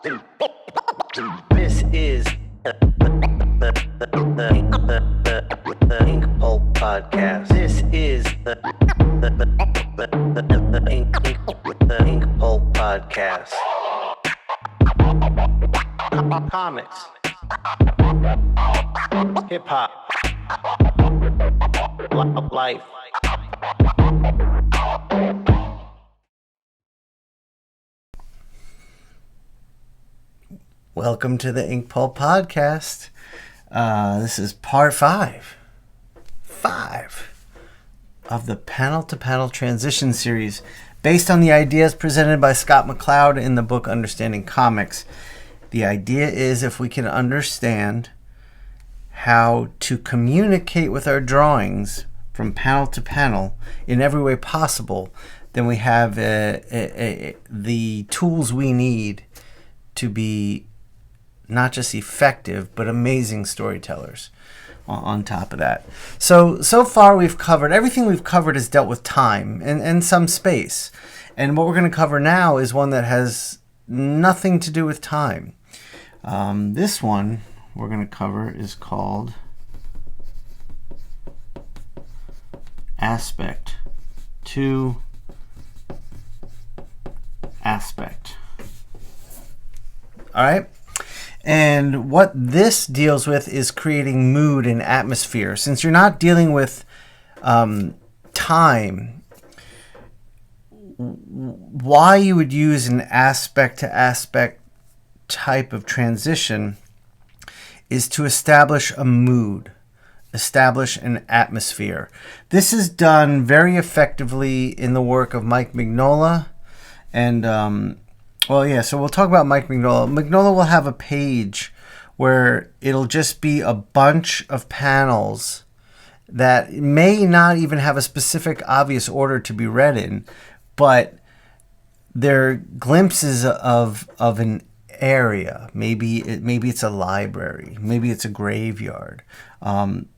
This is the INKPULP podcast. This is the INKPULP podcast. Comics, hip hop, life. Welcome to the INKPULP podcast. This is part 5 of the panel-to-panel transition series based on the ideas presented by Scott McCloud in the book Understanding Comics. The idea is if we can understand how to communicate with our drawings from panel to panel in every way possible, then we have the tools we need to be not just effective, but amazing storytellers on top of that. So far we've covered, everything we've covered has dealt with time and some space. And what we're going to cover now is one that has nothing to do with time. This one we're going to cover is called aspect to aspect. All right. And what this deals with is creating mood and atmosphere. Since you're not dealing with time, why you would use an aspect to aspect type of transition is to establish a mood, establish an atmosphere. This is done very effectively in the work of Mike Mignola and so we'll talk about Mike Mignola. Mignola will have a page where it'll just be a bunch of panels that may not even have a specific obvious order to be read in, but they're glimpses of an area. Maybe it's a library, maybe it's a graveyard. And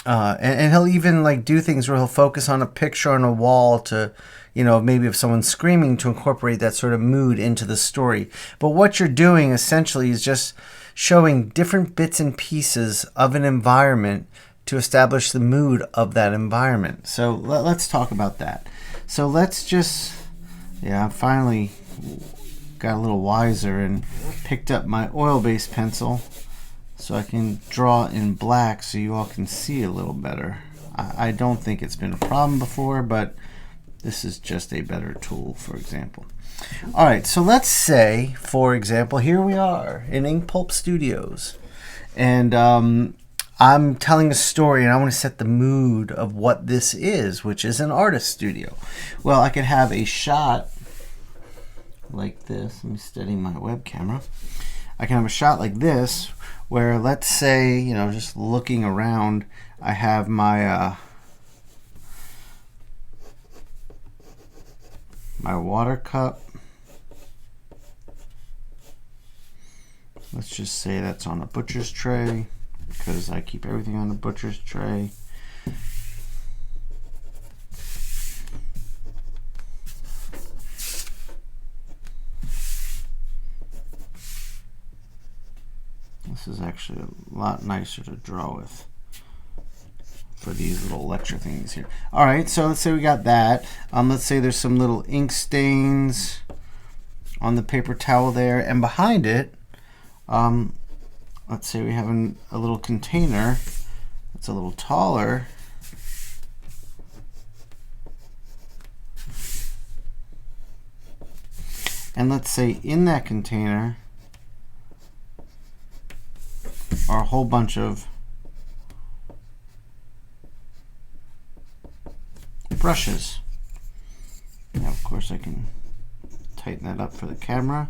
he'll even do things where he'll focus on a picture on a wall to, maybe if someone's screaming, to incorporate that sort of mood into the story. But what you're doing essentially is just showing different bits and pieces of an environment to establish the mood of that environment. So let's talk about that. So let's just, I finally got a little wiser and picked up my oil-based pencil so I can draw in black so you all can see a little better. I don't think it's been a problem before, but this is just a better tool, for example. All right, so let's say, for example, here we are in INKPULP Studios, and I'm telling a story, and I want to set the mood of what this is, which is an artist studio. Well, I could have a shot like this. Let me steady my web camera. I can have a shot like this, where let's say, just looking around, I have my my water cup. Let's just say that's on a butcher's tray, because I keep everything on the butcher's tray. This is actually a lot nicer to draw with for these little lecture things here. All right, so let's say we got that. Let's say there's some little ink stains on the paper towel there, and behind it, let's say we have a little container that's a little taller. And let's say in that container are a whole bunch of brushes. Now, of course, I can tighten that up for the camera.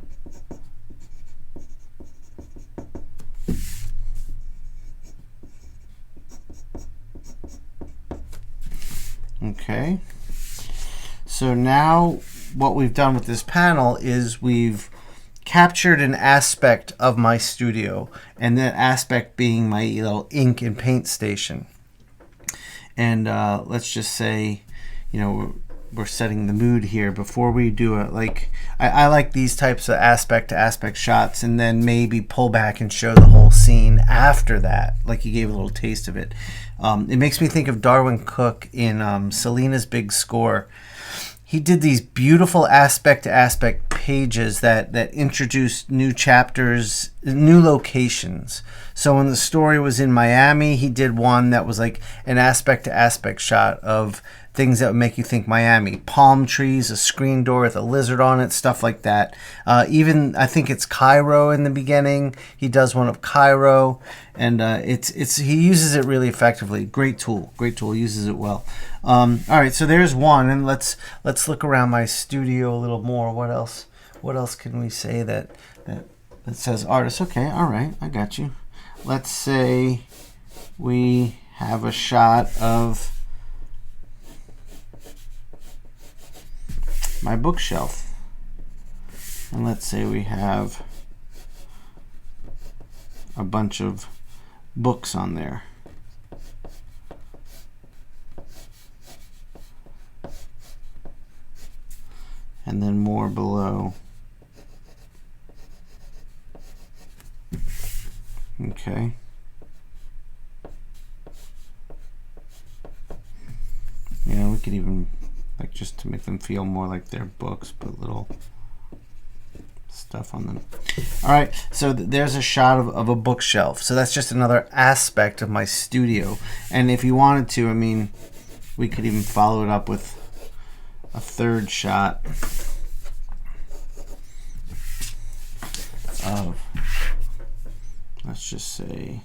Okay. So now what we've done with this panel is we've captured an aspect of my studio, and that aspect being my little ink and paint station. And let's just say, we're setting the mood here before we do it. Like I like these types of aspect to aspect shots, and then maybe pull back and show the whole scene after that, like you gave a little taste of it. It makes me think of Darwin Cook in Selena's Big Score. He did these beautiful aspect to aspect pages that introduced new chapters, new locations. So when the story was in Miami, he did one that was like an aspect to aspect shot of things that would make you think Miami. Palm trees, a screen door with a lizard on it, stuff like that. Even I think it's Cairo in the beginning. He does one of Cairo, and he uses it really effectively. Great tool, uses it well. All right, so there's one, and let's look around my studio a little more. What else can we say that says artist? Okay, all right, I got you. Let's say we have a shot of my bookshelf, and let's say we have a bunch of books on there. And then more below. Okay. Yeah, we could even, like, just to make them feel more like they're books, put little stuff on them. All right, so there's a shot of a bookshelf. So that's just another aspect of my studio. And if you wanted to, I mean, we could even follow it up with a third shot of, let's just say,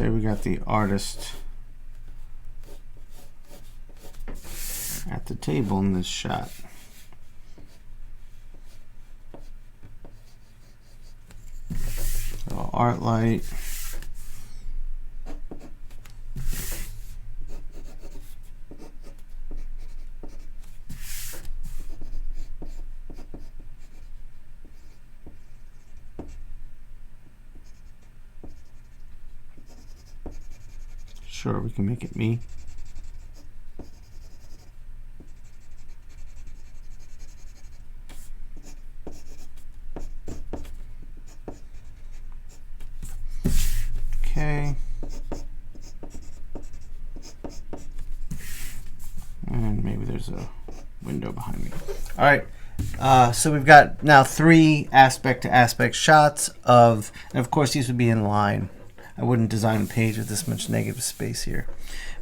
we got the artist at the table in this shot. So art light. Sure, we can make it me. Okay. And maybe there's a window behind me. All right. So we've got now 3 aspect to aspect shots of, and of course these would be in line. I wouldn't design a page with this much negative space here.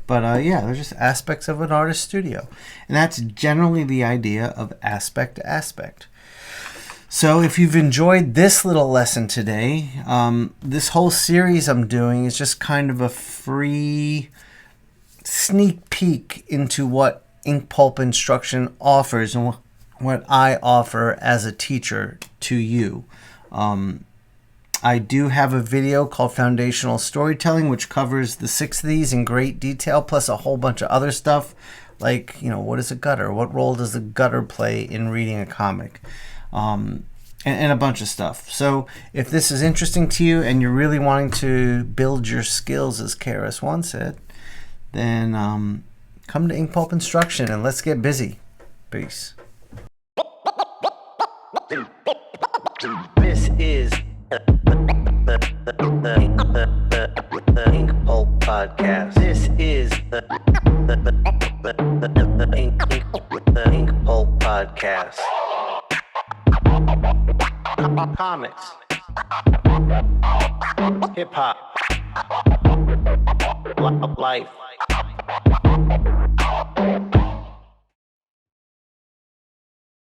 But yeah, they're just aspects of an artist studio. And that's generally the idea of aspect to aspect. So if you've enjoyed this little lesson today, this whole series I'm doing is just kind of a free sneak peek into what INKPULP Instruction offers and what I offer as a teacher to you. I do have a video called Foundational Storytelling, which covers the 6 of these in great detail, plus a whole bunch of other stuff, like, you know, what is a gutter? What role does a gutter play in reading a comic? And a bunch of stuff. So if this is interesting to you and you're really wanting to build your skills, as Karis once said, then come to INKPULP Instruction and let's get busy. Peace. This is the INKPULP podcast. This is the INKPULP podcast. Comics, hip hop, life.